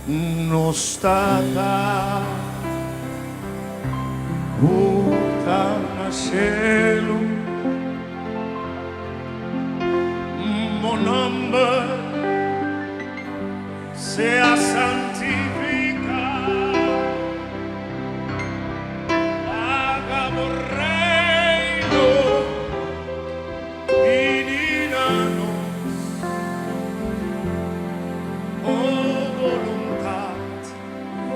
nos tata utan na cielo mon nombre sea santificado, hagamos reino, vinidanos, oh voluntad,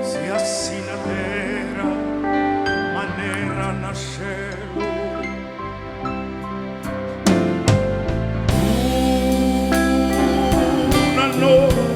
si así na terra, manera na cielo. Una noche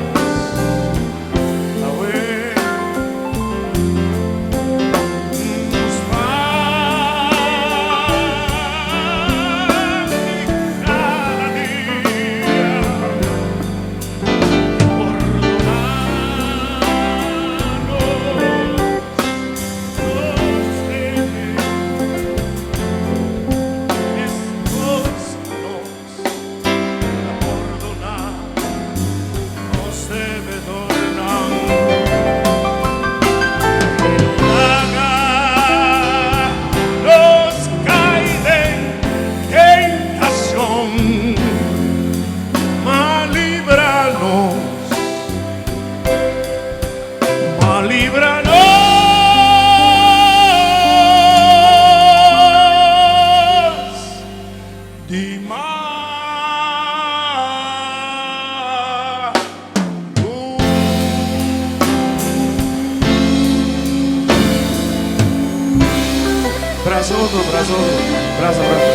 Brazoso, brazoso, brazo, brazo.